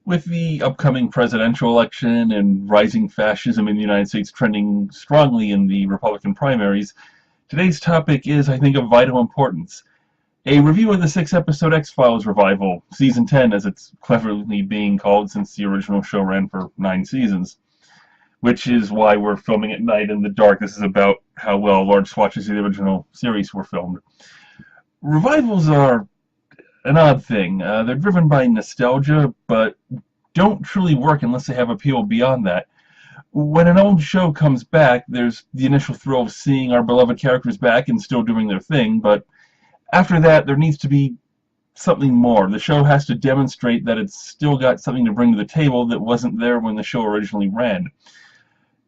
With the upcoming presidential election and rising fascism in the United States trending strongly in the Republican primaries, today's topic is, I think, of vital importance. A review of the six-episode X-Files revival, Season 10 as it's cleverly being called since the original show ran for 9 seasons, which is why we're filming at night in the dark. This is about how well large swatches of the original series were filmed. Revivals are an odd thing. They're driven by nostalgia, but don't truly work unless they have appeal beyond that. When an old show comes back, there's the initial thrill of seeing our beloved characters back and still doing their thing, but after that, there needs to be something more. The show has to demonstrate that it's still got something to bring to the table that wasn't there when the show originally ran.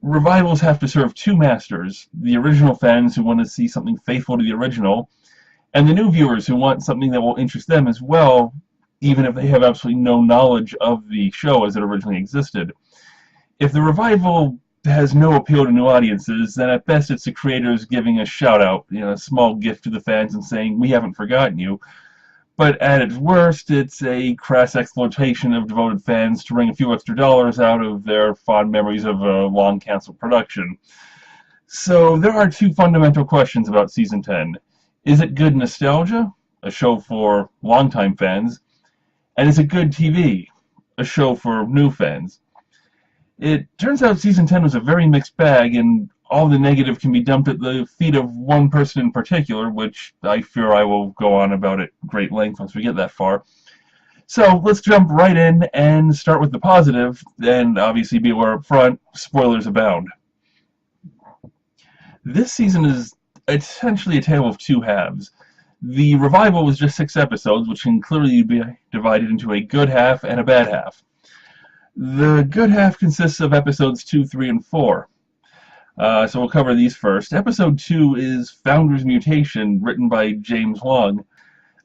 Revivals have to serve two masters: the original fans who want to see something faithful to the original, and the new viewers who want something that will interest them as well, even if they have absolutely no knowledge of the show as it originally existed. If the revival has no appeal to new audiences, then at best it's the creators giving a shout-out, a small gift to the fans and saying, "We haven't forgotten you." But at its worst, it's a crass exploitation of devoted fans to wring a few extra dollars out of their fond memories of a long-canceled production. So there are two fundamental questions about Season 10. Is it good nostalgia, a show for longtime fans? And is it good TV, a show for new fans? It turns out Season 10 was a very mixed bag, and all the negative can be dumped at the feet of one person in particular, which I fear I will go on about at great length once we get that far. So let's jump right in and start with the positive, and obviously be aware up front, spoilers abound. This season is essentially a tale of two halves. The revival was just 6 episodes, which can clearly be divided into a good half and a bad half. The good half consists of episodes 2, 3, and 4. So we'll cover these first. Episode 2 is Founder's Mutation, written by James Wong.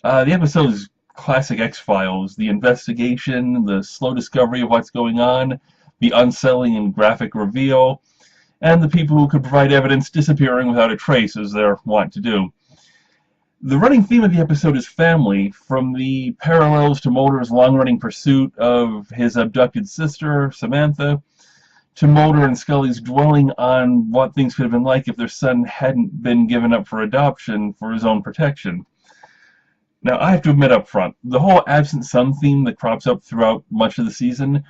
The episode is classic X-Files. The investigation, the slow discovery of what's going on, the unsettling and graphic reveal, and the people who could provide evidence disappearing without a trace, as they're wont to do. The running theme of the episode is family, from the parallels to Mulder's long-running pursuit of his abducted sister, Samantha, to Mulder and Scully's dwelling on what things could have been like if their son hadn't been given up for adoption for his own protection. Now, I have to admit up front, the whole absent son theme that crops up throughout much of the season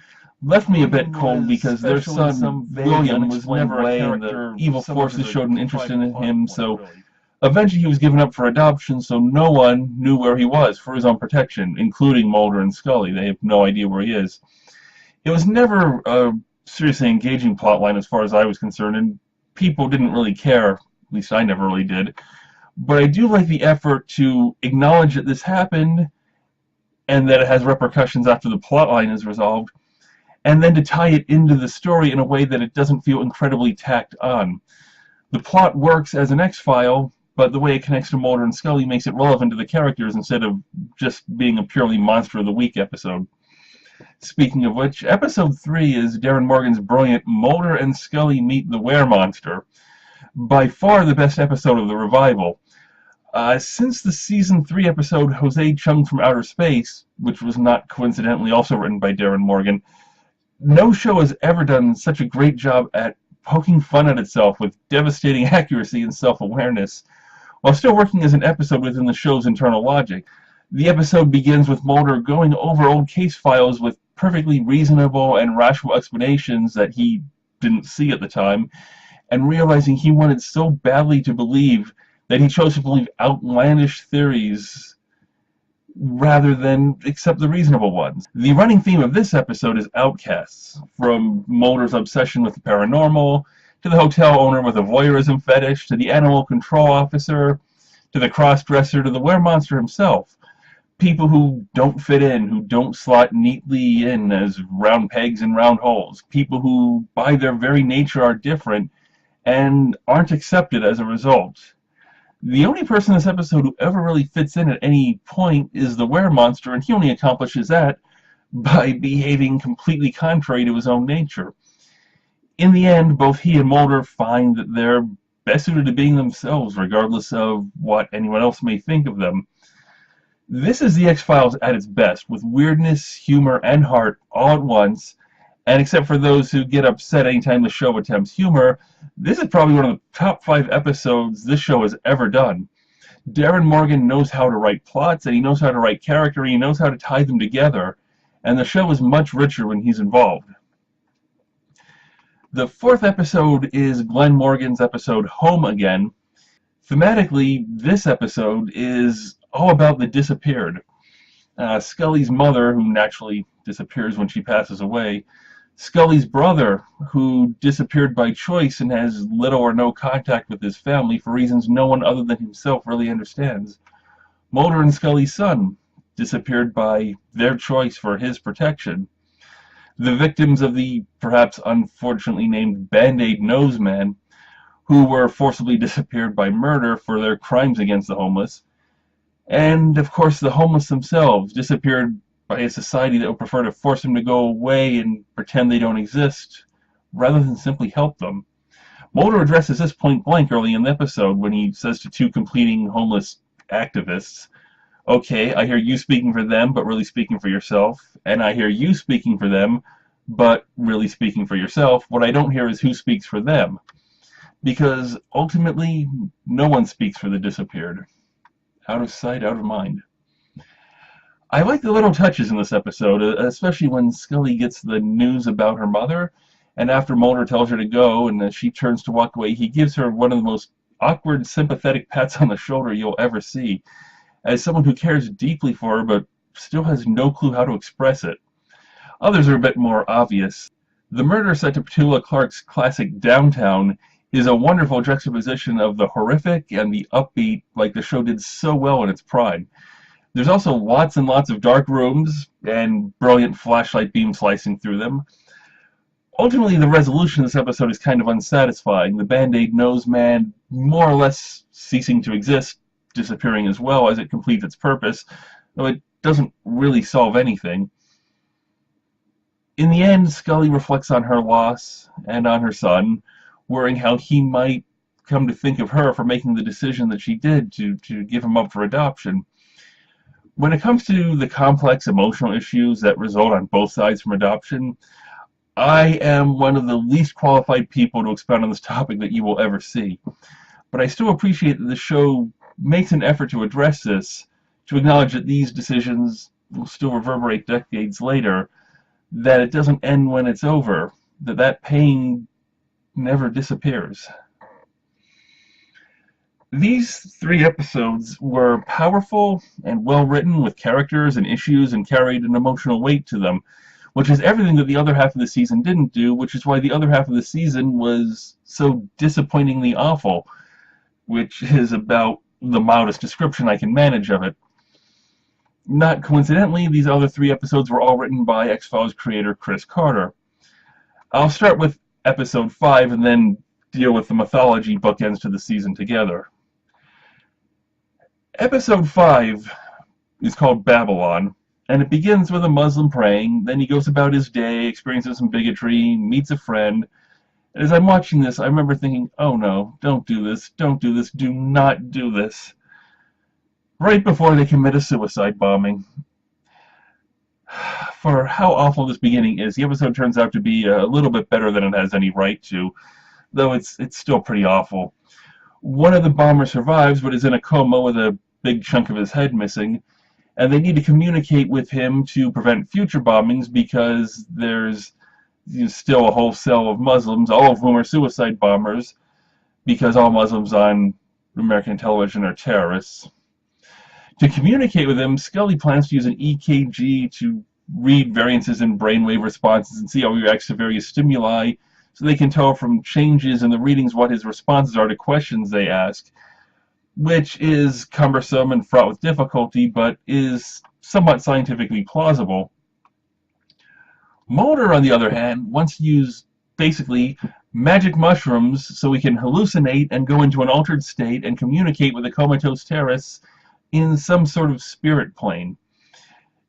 left me a bit cold, because their son, William, was never a character, and the evil forces showed an interest in him, so eventually he was given up for adoption, so no one knew where he was for his own protection, including Mulder and Scully. They have no idea where he is. It was never a seriously engaging plotline as far as I was concerned, and people didn't really care. At least I never really did. But I do like the effort to acknowledge that this happened, and that it has repercussions after the plotline is resolved, and then to tie it into the story in a way that it doesn't feel incredibly tacked on. The plot works as an X-File, but the way it connects to Mulder and Scully makes it relevant to the characters instead of just being a purely Monster of the Week episode. Speaking of which, episode 3 is Darren Morgan's brilliant Mulder and Scully Meet the Weremonster, by far the best episode of the revival. Since the season 3 episode Jose Chung from Outer Space, which was not coincidentally also written by Darren Morgan, no show has ever done such a great job at poking fun at itself with devastating accuracy and self-awareness, while still working as an episode within the show's internal logic. The episode begins with Mulder going over old case files with perfectly reasonable and rational explanations that he didn't see at the time, and realizing he wanted so badly to believe that he chose to believe outlandish theories rather than accept the reasonable ones. The running theme of this episode is outcasts, from Mulder's obsession with the paranormal, to the hotel owner with a voyeurism fetish, to the animal control officer, to the cross-dresser, to the weremonster himself. People who don't fit in, who don't slot neatly in as round pegs in round holes. People who, by their very nature, are different and aren't accepted as a result. The only person in this episode who ever really fits in at any point is the weremonster, and he only accomplishes that by behaving completely contrary to his own nature. In the end, both he and Mulder find that they're best suited to being themselves, regardless of what anyone else may think of them. This is the X-Files at its best, with weirdness, humor, and heart all at once. And except for those who get upset anytime the show attempts humor, this is probably one of the top 5 episodes this show has ever done. Darren Morgan knows how to write plots, and he knows how to write character, and he knows how to tie them together, and the show is much richer when he's involved. The 4th episode is Glenn Morgan's episode Home Again. Thematically, this episode is all about the disappeared. Scully's mother, who naturally disappears when she passes away, Scully's brother, who disappeared by choice and has little or no contact with his family for reasons no one other than himself really understands. Mulder and Scully's son, disappeared by their choice for his protection. The victims of the perhaps unfortunately named Band-Aid Nose Man, who were forcibly disappeared by murder for their crimes against the homeless. And, of course, the homeless themselves, disappeared by a society that would prefer to force them to go away and pretend they don't exist, rather than simply help them. Mulder addresses this point blank early in the episode when he says to 2 completing homeless activists, "Okay, I hear you speaking for them, but really speaking for yourself, and I hear you speaking for them, but really speaking for yourself. What I don't hear is who speaks for them." Because ultimately, no one speaks for the disappeared. Out of sight, out of mind. I like the little touches in this episode, especially when Scully gets the news about her mother, and after Mulder tells her to go and as she turns to walk away, he gives her one of the most awkward, sympathetic pats on the shoulder you'll ever see, as someone who cares deeply for her but still has no clue how to express it. Others are a bit more obvious. The murder set to Petula Clark's classic Downtown is a wonderful juxtaposition of the horrific and the upbeat, like the show did so well in its prime. There's also lots and lots of dark rooms and brilliant flashlight beams slicing through them. Ultimately, the resolution of this episode is kind of unsatisfying. The Band-Aid Nose Man more or less ceasing to exist, disappearing as well as it completes its purpose, though it doesn't really solve anything. In the end, Scully reflects on her loss and on her son, worrying how he might come to think of her for making the decision that she did to give him up for adoption. When it comes to the complex emotional issues that result on both sides from adoption, I am one of the least qualified people to expound on this topic that you will ever see. But I still appreciate that the show makes an effort to address this, to acknowledge that these decisions will still reverberate decades later, that it doesn't end when it's over, that pain never disappears. These 3 episodes were powerful and well written, with characters and issues, and carried an emotional weight to them, which is everything that the other half of the season didn't do, which is why the other half of the season was so disappointingly awful, which is about the mildest description I can manage of it. Not coincidentally, these other 3 episodes were all written by X-Files creator Chris Carter. I'll start with episode 5 and then deal with the mythology bookends to the season together. Episode 5 is called Babylon, and it begins with a Muslim praying. Then he goes about his day, experiences some bigotry, meets a friend. And as I'm watching this, I remember thinking, oh no, don't do this, do not do this. Right before they commit a suicide bombing. For how awful this beginning is, the episode turns out to be a little bit better than it has any right to, though it's still pretty awful. One of the bombers survives, but is in a coma with a big chunk of his head missing, and they need to communicate with him to prevent future bombings because there's still a whole cell of Muslims, all of whom are suicide bombers, because all Muslims on American television are terrorists. To communicate with him, Scully plans to use an EKG to read variances in brainwave responses and see how he reacts to various stimuli, so they can tell from changes in the readings what his responses are to questions they ask, which is cumbersome and fraught with difficulty, but is somewhat scientifically plausible. Mulder, on the other hand, wants to use basically magic mushrooms so he can hallucinate and go into an altered state and communicate with the comatose terrorists in some sort of spirit plane.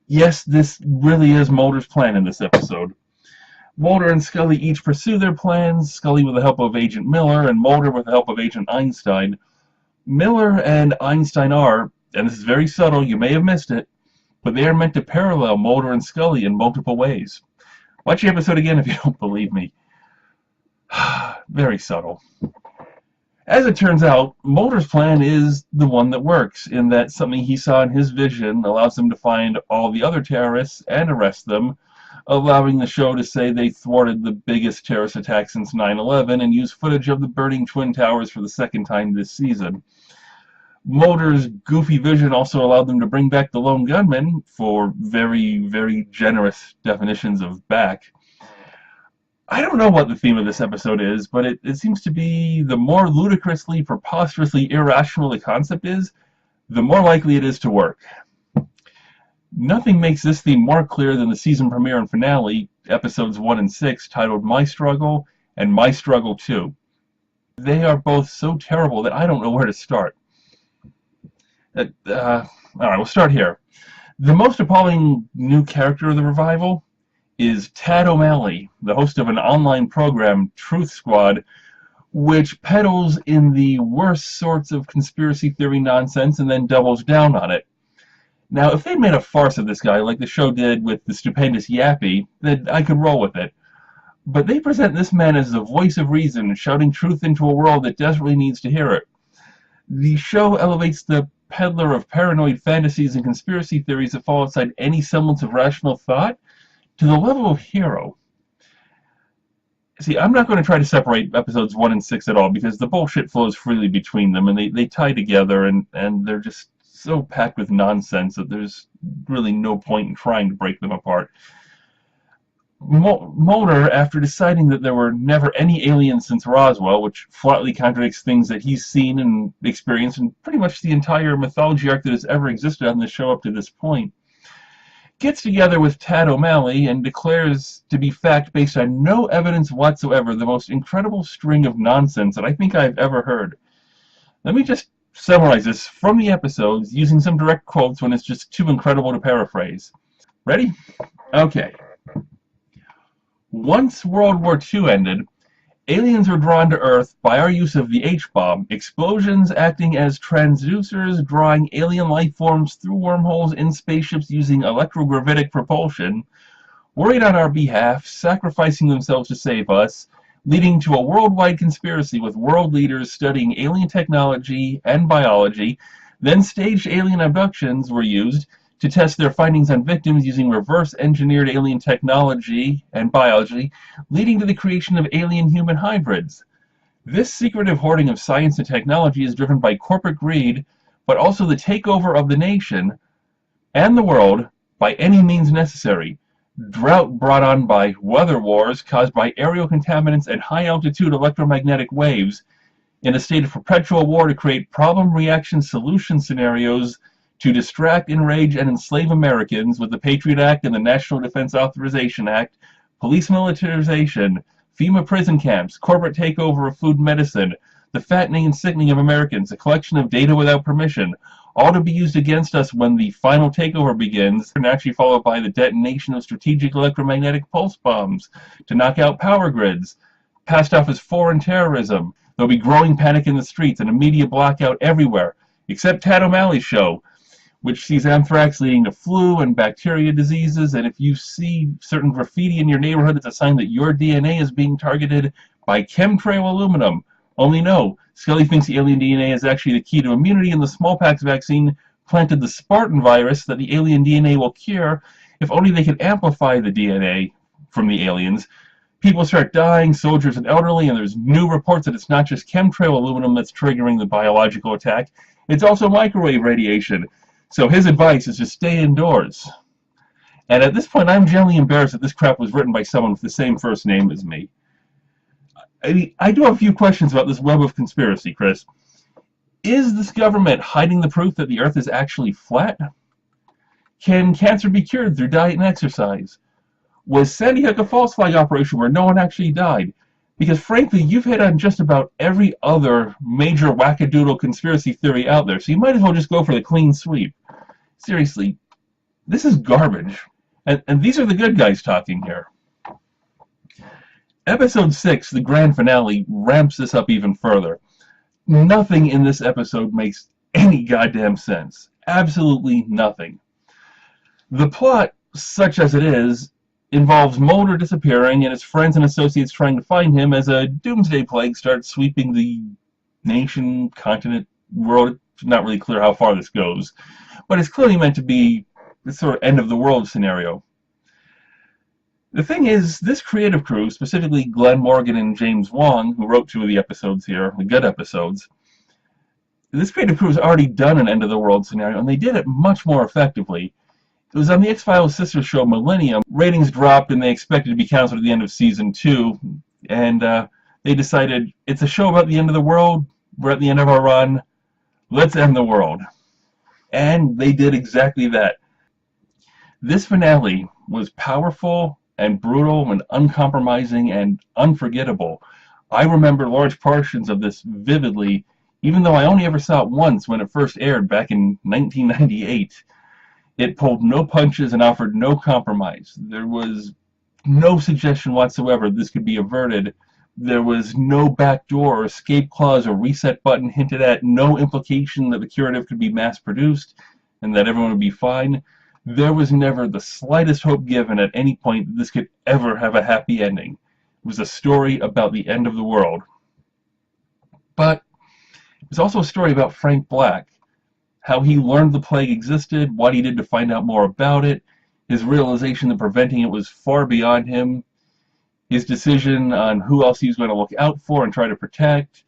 Yes, this really is Mulder's plan in this episode. Mulder and Scully each pursue their plans, Scully with the help of Agent Miller and Mulder with the help of Agent Einstein. Miller and Einstein are, and this is very subtle, you may have missed it, but they are meant to parallel Mulder and Scully in multiple ways. Watch the episode again if you don't believe me. Very subtle. As it turns out, Mulder's plan is the one that works, in that something he saw in his vision allows him to find all the other terrorists and arrest them, allowing the show to say they thwarted the biggest terrorist attack since 9/11 and use footage of the burning Twin Towers for the second time this season. Mulder's goofy vision also allowed them to bring back the lone gunman, for very, very generous definitions of back. I don't know what the theme of this episode is, but it seems to be the more ludicrously, preposterously irrational the concept is, the more likely it is to work. Nothing makes this theme more clear than the season premiere and finale, episodes 1 and 6, titled My Struggle and My Struggle 2. They are both so terrible that I don't know where to start. Alright, we'll start here. The most appalling new character of the revival is Tad O'Malley, the host of an online program, Truth Squad, which peddles in the worst sorts of conspiracy theory nonsense and then doubles down on it. Now, if they made a farce of this guy like the show did with the stupendous Yappy, then I could roll with it. But they present this man as the voice of reason, shouting truth into a world that desperately needs to hear it. The show elevates the peddler of paranoid fantasies and conspiracy theories that fall outside any semblance of rational thought to the level of hero. See, I'm not going to try to separate episodes 1 and 6 at all, because the bullshit flows freely between them, and they tie together, and they're just so packed with nonsense that there's really no point in trying to break them apart. Mulder, after deciding that there were never any aliens since Roswell, which flatly contradicts things that he's seen and experienced in pretty much the entire mythology arc that has ever existed on the show up to this point, gets together with Tad O'Malley and declares to be fact based on no evidence whatsoever the most incredible string of nonsense that I think I've ever heard. Let me just summarize this from the episodes using some direct quotes when it's just too incredible to paraphrase. Ready? Okay. Once World War II ended, aliens were drawn to Earth by our use of the H-bomb, explosions acting as transducers drawing alien life forms through wormholes in spaceships using electrogravitic propulsion, worried on our behalf, sacrificing themselves to save us, leading to a worldwide conspiracy with world leaders studying alien technology and biology. Then staged alien abductions were used to test their findings on victims using reverse-engineered alien technology and biology, leading to the creation of alien-human hybrids. This secretive hoarding of science and technology is driven by corporate greed, but also the takeover of the nation and the world by any means necessary. Drought brought on by weather wars caused by aerial contaminants and high-altitude electromagnetic waves, in a state of perpetual war to create problem-reaction solution scenarios to distract, enrage, and enslave Americans with the Patriot Act and the National Defense Authorization Act, police militarization, FEMA prison camps, corporate takeover of food and medicine, the fattening and sickening of Americans, a collection of data without permission, all to be used against us when the final takeover begins, and actually followed by the detonation of strategic electromagnetic pulse bombs to knock out power grids, passed off as foreign terrorism. There'll be growing panic in the streets and a media blackout everywhere, except Tad O'Malley's show, which sees anthrax leading to flu and bacteria diseases, and if you see certain graffiti in your neighborhood, it's a sign that your DNA is being targeted by chemtrail aluminum. Only no, Scully thinks the alien DNA is actually the key to immunity, and the smallpox vaccine planted the Spartan virus that the alien DNA will cure if only they can amplify the DNA from the aliens. People start dying, soldiers and elderly, and there's new reports that it's not just chemtrail aluminum that's triggering the biological attack, it's also microwave radiation. So his advice is to stay indoors. And at this point, I'm generally embarrassed that this crap was written by someone with the same first name as me. I do have a few questions about this web of conspiracy, Chris. Is this government hiding the proof that the Earth is actually flat? Can cancer be cured through diet and exercise? Was Sandy Hook a false flag operation where no one actually died? Because frankly, you've hit on just about every other major wackadoodle conspiracy theory out there, so you might as well just go for the clean sweep. Seriously, this is garbage. And these are the good guys talking here. Episode 6, the grand finale, ramps this up even further. Nothing in this episode makes any goddamn sense. Absolutely nothing. The plot, such as it is, involves Mulder disappearing and his friends and associates trying to find him as a doomsday plague starts sweeping the nation, continent, world. It's not really clear how far this goes, but it's clearly meant to be this sort of end of the world scenario. The thing is, this creative crew, specifically Glenn Morgan and James Wong, who wrote 2 of the episodes here, the good episodes, this creative crew has already done an end of the world scenario, and they did it much more effectively. It was on the X-Files sister show Millennium. Ratings dropped and they expected to be canceled at the end of season 2. And they decided, it's a show about the end of the world. We're at the end of our run. Let's end the world. And they did exactly that. This finale was powerful and brutal and uncompromising and unforgettable. I remember large portions of this vividly, even though I only ever saw it once when it first aired back in 1998. It pulled no punches and offered no compromise. There was no suggestion whatsoever this could be averted. There was no backdoor or escape clause or reset button hinted at, no implication that the curative could be mass-produced and that everyone would be fine. There was never the slightest hope given at any point that this could ever have a happy ending. It was a story about the end of the world. But it was also a story about Frank Black. How he learned the plague existed, what he did to find out more about it, his realization that preventing it was far beyond him, his decision on who else he was going to look out for and try to protect,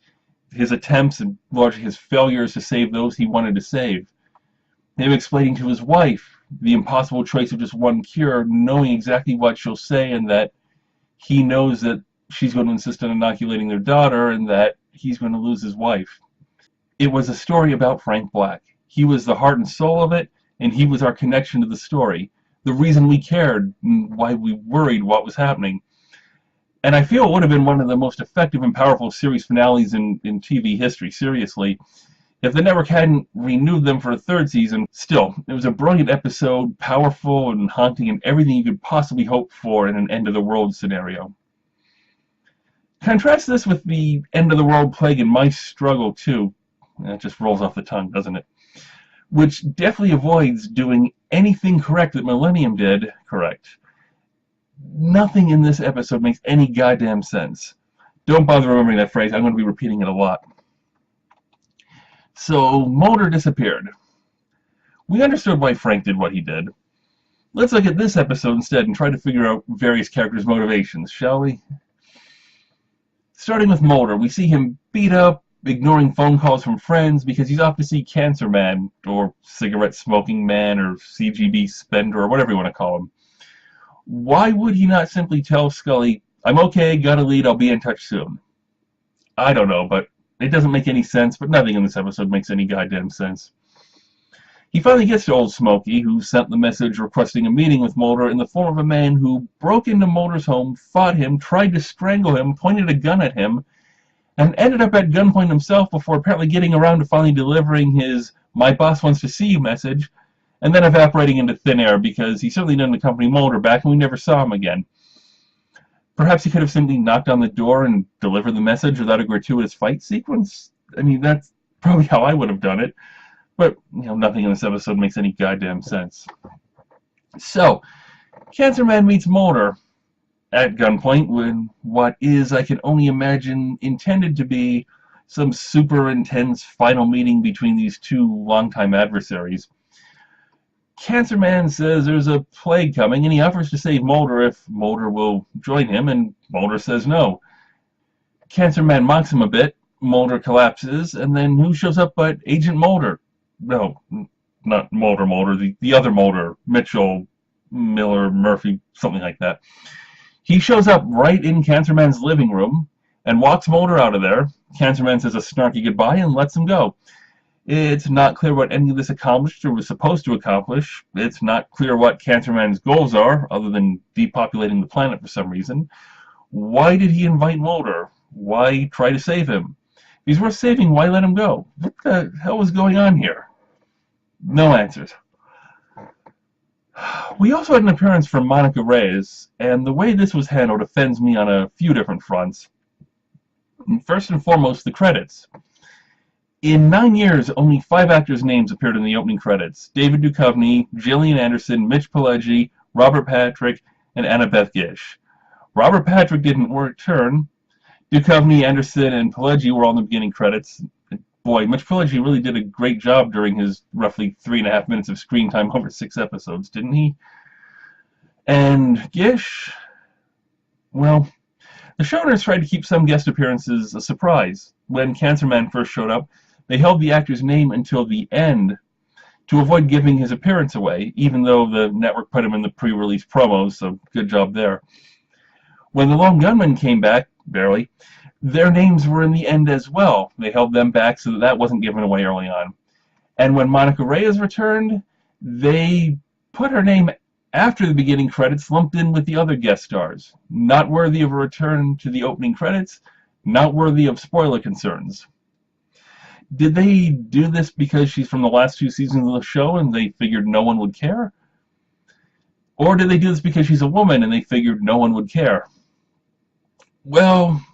his attempts and largely his failures to save those he wanted to save, him explaining to his wife the impossible choice of just one cure, knowing exactly what she'll say and that he knows that she's going to insist on inoculating their daughter and that he's going to lose his wife. It was a story about Frank Black. He was the heart and soul of it, and he was our connection to the story. The reason we cared, and why we worried what was happening. And I feel it would have been one of the most effective and powerful series finales in TV history, seriously. If the network hadn't renewed them for a 3rd season, still, it was a brilliant episode, powerful and haunting and everything you could possibly hope for in an end-of-the-world scenario. Contrast this with the end-of-the-world plague and Mice Struggle, too. That just rolls off the tongue, doesn't it? Which definitely avoids doing anything correct that Millennium did correct. Nothing in this episode makes any goddamn sense. Don't bother remembering that phrase. I'm going to be repeating it a lot. So, Mulder disappeared. We understood why Frank did what he did. Let's look at this episode instead and try to figure out various characters' motivations, shall we? Starting with Mulder, we see him beat up, ignoring phone calls from friends because he's off to see Cancer Man, or Cigarette Smoking Man, or CGB Spender, or whatever you want to call him. Why would he not simply tell Scully, I'm okay, gotta lead, I'll be in touch soon? I don't know, but it doesn't make any sense, but nothing in this episode makes any goddamn sense. He finally gets to Old Smoky, who sent the message requesting a meeting with Mulder in the form of a man who broke into Mulder's home, fought him, tried to strangle him, pointed a gun at him, and ended up at gunpoint himself before apparently getting around to finally delivering his "my boss wants to see you" message, and then evaporating into thin air because he certainly didn't accompany Mulder back and we never saw him again. Perhaps he could have simply knocked on the door and delivered the message without a gratuitous fight sequence? I mean, that's probably how I would have done it. But, nothing in this episode makes any goddamn sense. So, Cancer Man meets Mulder at gunpoint when what is, I can only imagine, intended to be some super intense final meeting between these 2 longtime adversaries. Cancer Man says there's a plague coming, and he offers to save Mulder if Mulder will join him, and Mulder says no. Cancer Man mocks him a bit, Mulder collapses, and then who shows up but Agent Mulder? No, not Mulder, the other Mulder, Mitchell, Miller, Murphy, something like that. He shows up right in Cancer Man's living room and walks Mulder out of there. Cancer Man says a snarky goodbye and lets him go. It's not clear what any of this accomplished or was supposed to accomplish. It's not clear what Cancer Man's goals are, other than depopulating the planet for some reason. Why did he invite Mulder? Why try to save him? If he's worth saving, why let him go? What the hell was going on here? No answers. We also had an appearance from Monica Reyes, and the way this was handled offends me on a few different fronts. First and foremost, the credits. In 9 years, only 5 actors' names appeared in the opening credits: David Duchovny, Gillian Anderson, Mitch Pileggi, Robert Patrick, and Annabeth Gish. Robert Patrick didn't return. Duchovny, Anderson, and Pileggi were on the beginning credits. Boy, Mitch Pileggi really did a great job during his roughly 3.5 minutes of screen time over 6 episodes, didn't he? And Gish, well, the showrunners tried to keep some guest appearances a surprise. When Cancer Man first showed up, they held the actor's name until the end to avoid giving his appearance away, even though the network put him in the pre-release promos, so good job there. When the Lone Gunmen came back, barely, their names were in the end as well. They held them back so that wasn't given away early on. And when Monica Reyes returned, they put her name after the beginning credits, lumped in with the other guest stars. Not worthy of a return to the opening credits, not worthy of spoiler concerns. Did they do this because she's from the last 2 seasons of the show and they figured no one would care? Or did they do this because she's a woman and they figured no one would care? Well,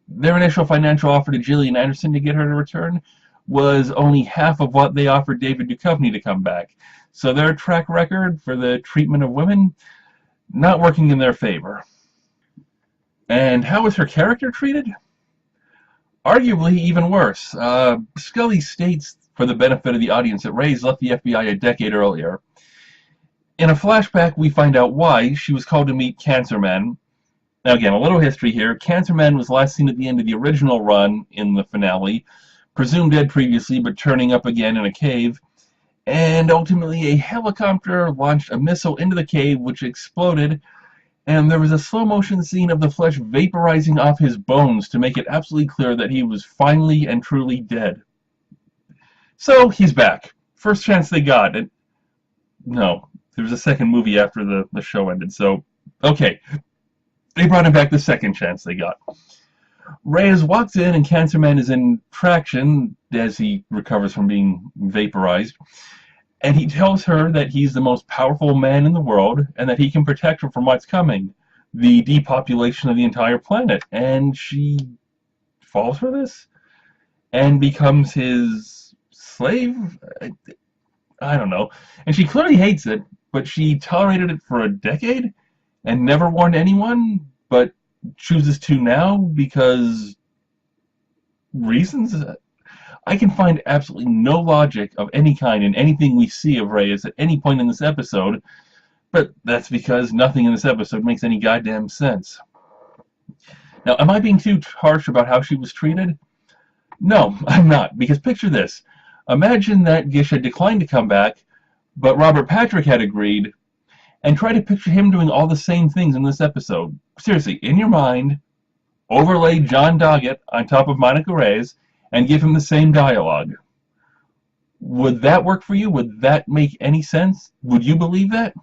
their initial financial offer to Gillian Anderson to get her to return was only half of what they offered David Duchovny to come back. So their track record for the treatment of women, not working in their favor. And how was her character treated? Arguably even worse. Scully states, for the benefit of the audience, that Reyes left the FBI a decade earlier. In a flashback, we find out why she was called to meet Cancer Man. Now again, a little history here. Cancer Man was last seen at the end of the original run in the finale, presumed dead previously, but turning up again in a cave. And ultimately, a helicopter launched a missile into the cave, which exploded, and there was a slow-motion scene of the flesh vaporizing off his bones to make it absolutely clear that he was finally and truly dead. So, he's back. First chance they got. And no, there was a second movie after the show ended, so, okay. They brought him back the second chance they got. Reyes walks in, and Cancer Man is in traction as he recovers from being vaporized. And he tells her that he's the most powerful man in the world and that he can protect her from what's coming, the depopulation of the entire planet. And she falls for this and becomes his slave? I don't know. And she clearly hates it, but she tolerated it for a decade and never warned anyone, but chooses to now because reasons? I can find absolutely no logic of any kind in anything we see of Reyes at any point in this episode, but that's because nothing in this episode makes any goddamn sense. Now, am I being too harsh about how she was treated? No, I'm not, because picture this. Imagine that Gish had declined to come back, but Robert Patrick had agreed, and try to picture him doing all the same things in this episode. Seriously, in your mind, overlay John Doggett on top of Monica Reyes, and give him the same dialogue. Would that work for you? Would that make any sense? Would you believe that?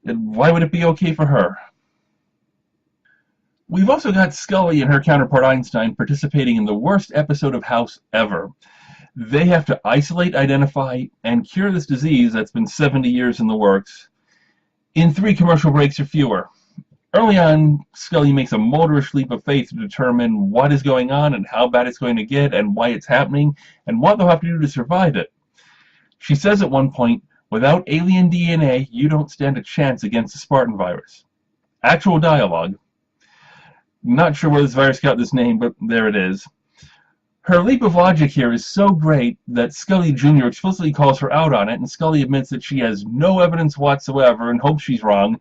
And why would it be okay for her? We've also got Scully and her counterpart Einstein participating in the worst episode of House ever. They have to isolate, identify, and cure this disease that's been 70 years in the works in 3 commercial breaks or fewer. Early on, Scully makes a motorish leap of faith to determine what is going on and how bad it's going to get and why it's happening and what they'll have to do to survive it. She says at one point, "Without alien DNA, you don't stand a chance against the Spartan virus." Actual dialogue. Not sure where this virus got this name, but there it is. Her leap of logic here is so great that Scully Jr. explicitly calls her out on it, and Scully admits that she has no evidence whatsoever and hopes she's wrong.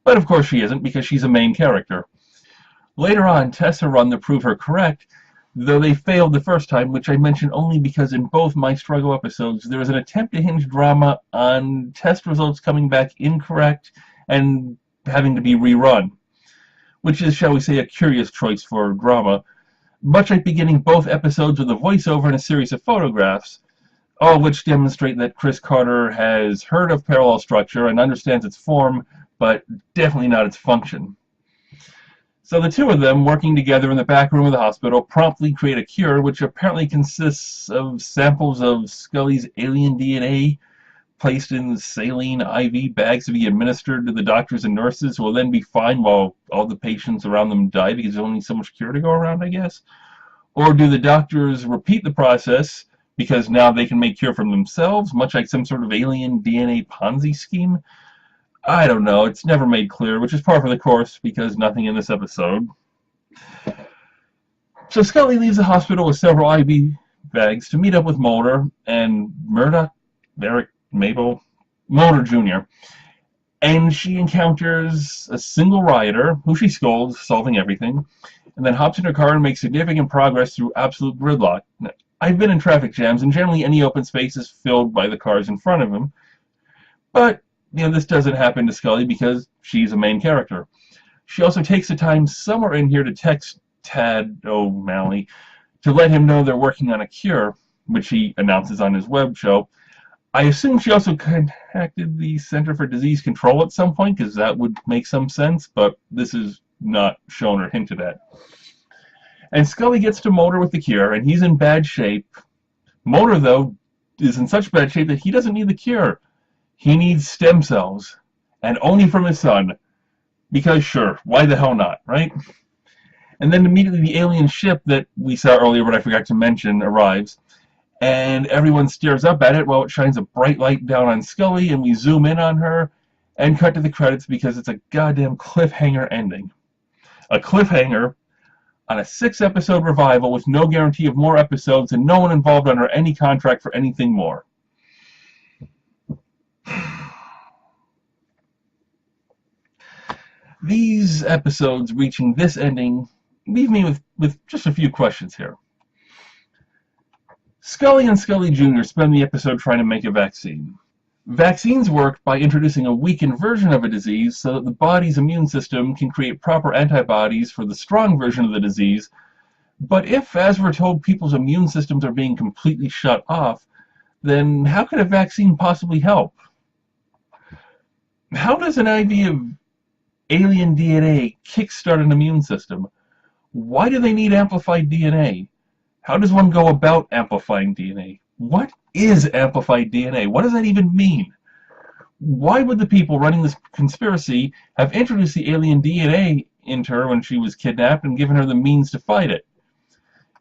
But of course she isn't, because she's a main character. Later on, tests are run to prove her correct, though they failed the first time, which I mention only because in both My Struggle episodes, there was an attempt to hinge drama on test results coming back incorrect and having to be rerun, which is, shall we say, a curious choice for drama, much like beginning both episodes with a voiceover and a series of photographs, all of which demonstrate that Chris Carter has heard of parallel structure and understands its form, but definitely not its function. So the two of them, working together in the back room of the hospital, promptly create a cure which apparently consists of samples of Scully's alien DNA placed in saline IV bags to be administered to the doctors and nurses, who will then be fine while all the patients around them die because there's only so much cure to go around, I guess. Or do the doctors repeat the process because now they can make cure from themselves, much like some sort of alien DNA Ponzi scheme? I don't know. It's never made clear, which is par for the course because nothing in this episode. So Scully leaves the hospital with several IV bags to meet up with Mulder and Murdoch, Eric, Mabel, Mulder Jr. And she encounters a single rioter who she scolds, solving everything, and then hops in her car and makes significant progress through absolute gridlock. Now, I've been in traffic jams, and generally any open space is filled by the cars in front of him. But this doesn't happen to Scully because she's a main character. She also takes the time somewhere in here to text Tad O'Malley to let him know they're working on a cure, which he announces on his web show. I assume she also contacted the Center for Disease Control at some point, because that would make some sense, but this is not shown or hinted at. And Scully gets to Mulder with the cure, and he's in bad shape. Mulder, though, is in such bad shape that he doesn't need the cure. He needs stem cells, and only from his son. Because sure, why the hell not, right? And then immediately the alien ship that we saw earlier, but I forgot to mention, arrives. And everyone stares up at it while it shines a bright light down on Scully, and we zoom in on her and cut to the credits because it's a goddamn cliffhanger ending. A cliffhanger on a 6-episode revival with no guarantee of more episodes and no one involved under any contract for anything more. These episodes reaching this ending leave me with just a few questions here. Scully and Scully Jr. spend the episode trying to make a vaccine. Vaccines work by introducing a weakened version of a disease so that the body's immune system can create proper antibodies for the strong version of the disease. But if, as we're told, people's immune systems are being completely shut off, then how could a vaccine possibly help? How does an IV of alien DNA kickstart an immune system? Why do they need amplified DNA? How does one go about amplifying DNA? What is amplified DNA? What does that even mean? Why would the people running this conspiracy have introduced the alien DNA into her when she was kidnapped and given her the means to fight it?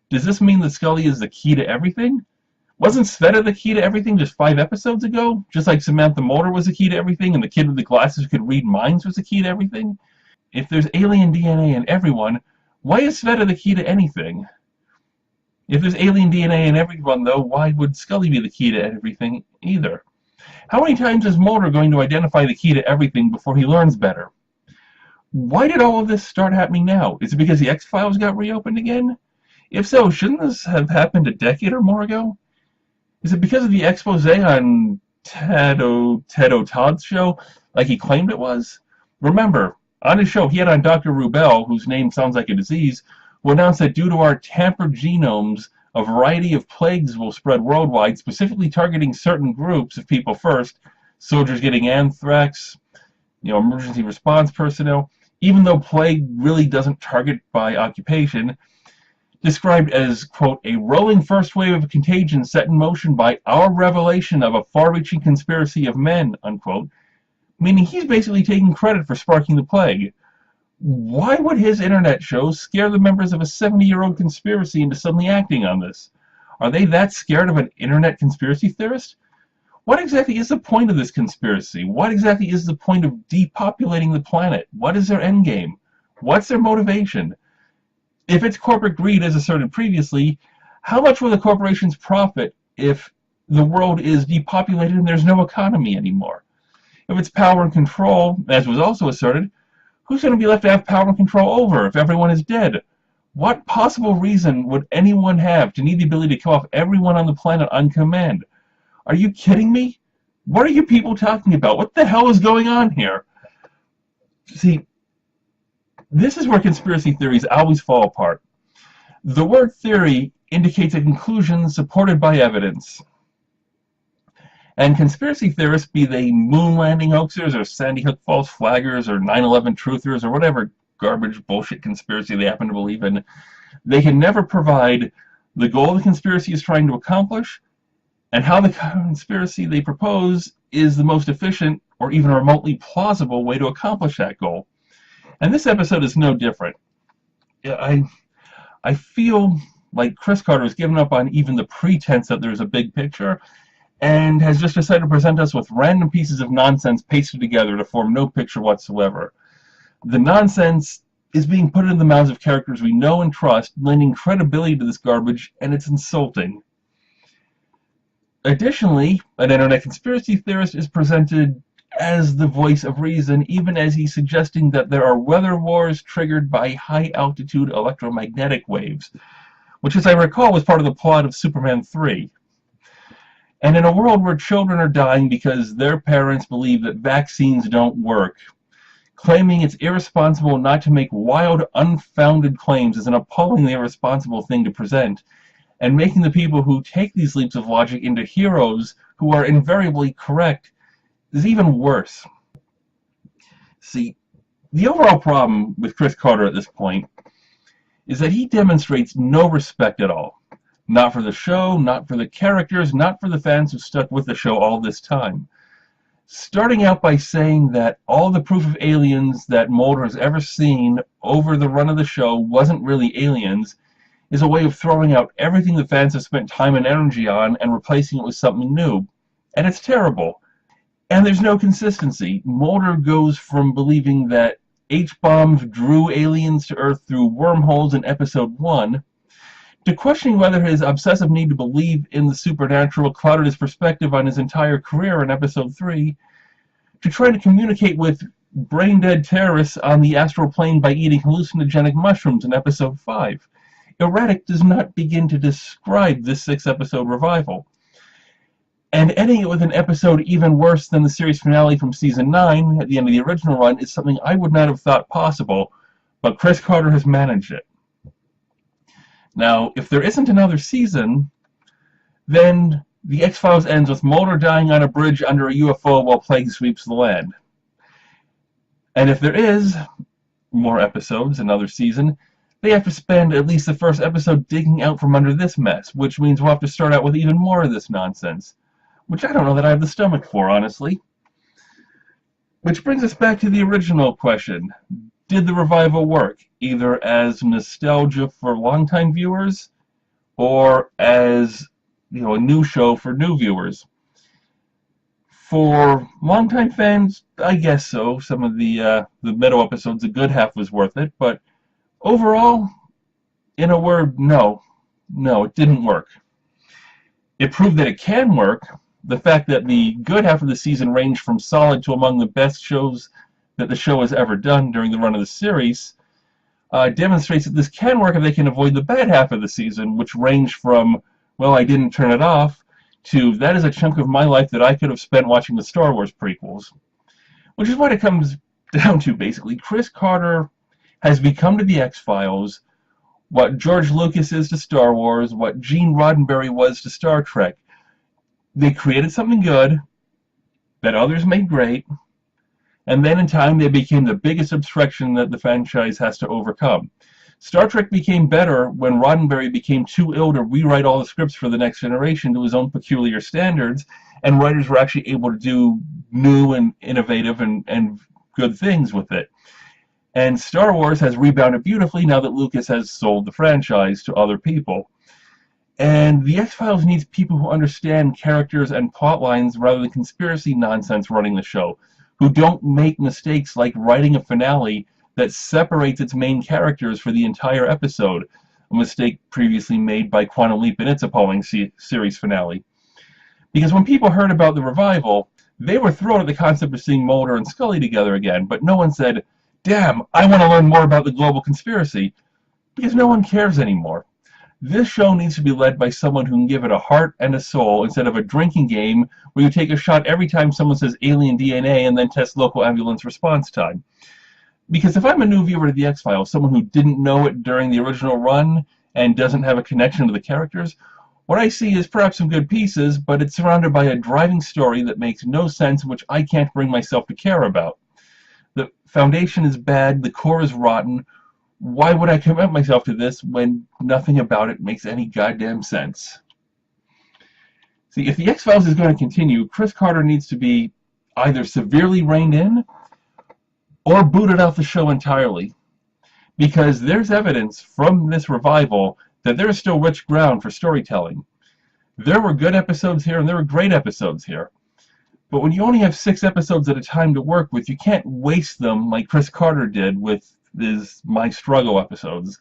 Does this mean that Scully is the key to everything? Wasn't Sveta the key to everything just 5 episodes ago? Just like Samantha Mulder was the key to everything and the kid with the glasses who could read minds was the key to everything? If there's alien DNA in everyone, why is Sveta the key to anything? If there's alien DNA in everyone, though, why would Scully be the key to everything either? How many times is Mulder going to identify the key to everything before he learns better? Why did all of this start happening now? Is it because the X-Files got reopened again? If so, shouldn't this have happened a decade or more ago? Is it because of the expose on Ted O'Todd's show, like he claimed it was? Remember, on his show, he had on Dr. Rubel, whose name sounds like a disease, who announced that due to our tampered genomes, a variety of plagues will spread worldwide, specifically targeting certain groups of people first, soldiers getting anthrax, emergency response personnel, even though plague really doesn't target by occupation, described as, quote, a rolling first wave of contagion set in motion by our revelation of a far-reaching conspiracy of men, unquote, meaning he's basically taking credit for sparking the plague. Why would his internet shows scare the members of a 70-year-old conspiracy into suddenly acting on this? Are they that scared of an internet conspiracy theorist? What exactly is the point of this conspiracy? What exactly is the point of depopulating the planet? What is their endgame? What's their motivation? If it's corporate greed, as asserted previously, how much will the corporations profit if the world is depopulated and there's no economy anymore? If it's power and control, as was also asserted, who's going to be left to have power and control over if everyone is dead? What possible reason would anyone have to need the ability to kill off everyone on the planet on command? Are you kidding me? What are you people talking about? What the hell is going on here? See, this is where conspiracy theories always fall apart. The word theory indicates a conclusion supported by evidence. And conspiracy theorists, be they moon landing hoaxers or Sandy Hook false flaggers or 9/11 truthers or whatever garbage bullshit conspiracy they happen to believe in, they can never provide the goal the conspiracy is trying to accomplish and how the conspiracy they propose is the most efficient or even remotely plausible way to accomplish that goal. And this episode is no different. I feel Like, Chris Carter has given up on even the pretense that there's a big picture, and has just decided to present us with random pieces of nonsense pasted together to form no picture whatsoever. The nonsense is being put in the mouths of characters we know and trust, lending credibility to this garbage, and it's insulting. Additionally, an internet conspiracy theorist is presented as the voice of reason, even as he's suggesting that there are weather wars triggered by high-altitude electromagnetic waves, which, as I recall, was part of the plot of Superman 3. And in a world where children are dying because their parents believe that vaccines don't work, claiming it's irresponsible not to make wild, unfounded claims is an appallingly irresponsible thing to present, and making the people who take these leaps of logic into heroes who are invariably correct is even worse. See, the overall problem with Chris Carter at this point is that he demonstrates no respect at all. Not for the show, not for the characters, not for the fans who stuck with the show all this time. Starting out by saying that all the proof of aliens that Mulder has ever seen over the run of the show wasn't really aliens is a way of throwing out everything the fans have spent time and energy on and replacing it with something new. And it's terrible. And there's no consistency. Mulder goes from believing that H-bombs drew aliens to Earth through wormholes in episode 1 to questioning whether his obsessive need to believe in the supernatural clouded his perspective on his entire career in episode 3, to trying to communicate with brain-dead terrorists on the astral plane by eating hallucinogenic mushrooms in episode 5. Erratic does not begin to describe this 6-episode revival. And ending it with an episode even worse than the series finale from season 9 at the end of the original run is something I would not have thought possible, but Chris Carter has managed it. Now, if there isn't another season, then The X-Files ends with Mulder dying on a bridge under a UFO while plague sweeps the land. And if there is more episodes, another season, they have to spend at least the first episode digging out from under this mess, which means we'll have to start out with even more of this nonsense. Which I don't know that I have the stomach for, honestly. Which brings us back to the original question. Did the revival work, either as nostalgia for longtime viewers, or as, a new show for new viewers? For longtime fans, I guess so. Some of the Meadow episodes, a good half was worth it, but overall, in a word, no. No, it didn't work. It proved that it can work. The fact that the good half of the season ranged from solid to among the best shows that the show has ever done during the run of the series demonstrates that this can work if they can avoid the bad half of the season, which ranged from, well, I didn't turn it off, to that is a chunk of my life that I could have spent watching the Star Wars prequels. Which is what it comes down to, basically. Chris Carter has become to the X-Files what George Lucas is to Star Wars, what Gene Roddenberry was to Star Trek. They created something good that others made great, and then in time they became the biggest obstruction that the franchise has to overcome. Star Trek became better when Roddenberry became too ill to rewrite all the scripts for the next generation to his own peculiar standards, and writers were actually able to do new and innovative and good things with it. And Star Wars has rebounded beautifully now that Lucas has sold the franchise to other people. And the X-Files needs people who understand characters and plot lines rather than conspiracy nonsense running the show, who don't make mistakes like writing a finale that separates its main characters for the entire episode, a mistake previously made by Quantum Leap in its appalling series finale. Because when people heard about the revival, they were thrilled at the concept of seeing Mulder and Scully together again, but no one said, "Damn, I want to learn more about the global conspiracy," because no one cares anymore. This show needs to be led by someone who can give it a heart and a soul instead of a drinking game where you take a shot every time someone says alien DNA and then test local ambulance response time. Because if I'm a new viewer to The X-Files, someone who didn't know it during the original run and doesn't have a connection to the characters, what I see is perhaps some good pieces, but it's surrounded by a driving story that makes no sense, which I can't bring myself to care about. The foundation is bad, the core is rotten. Why would I commit myself to this when nothing about it makes any goddamn sense? See, if The X-Files is going to continue, Chris Carter needs to be either severely reined in or booted off the show entirely. Because there's evidence from this revival that there is still rich ground for storytelling. There were good episodes here and there were great episodes here. But when you only have 6 episodes at a time to work with, you can't waste them like Chris Carter did with his My Struggle episodes.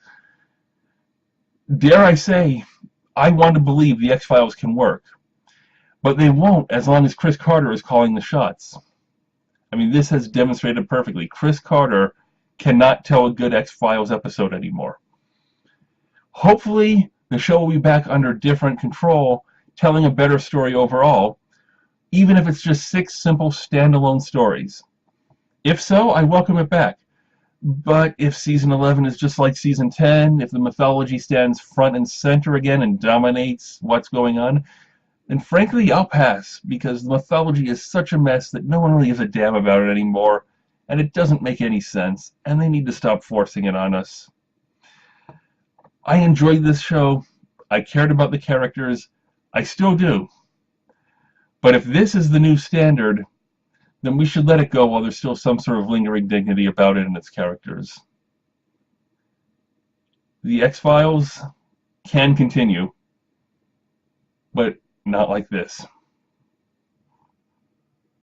Dare I say, I want to believe the X-Files can work. But they won't as long as Chris Carter is calling the shots. I mean, this has demonstrated perfectly. Chris Carter cannot tell a good X-Files episode anymore. Hopefully, the show will be back under different control, telling a better story overall, even if it's just 6 simple standalone stories. If so, I welcome it back. But if Season 11 is just like Season 10, if the mythology stands front and center again and dominates what's going on, then frankly, I'll pass, because the mythology is such a mess that no one really gives a damn about it anymore, and it doesn't make any sense, and they need to stop forcing it on us. I enjoyed this show. I cared about the characters. I still do. But if this is the new standard, then we should let it go while there's still some sort of lingering dignity about it and its characters. The X-Files can continue, but not like this.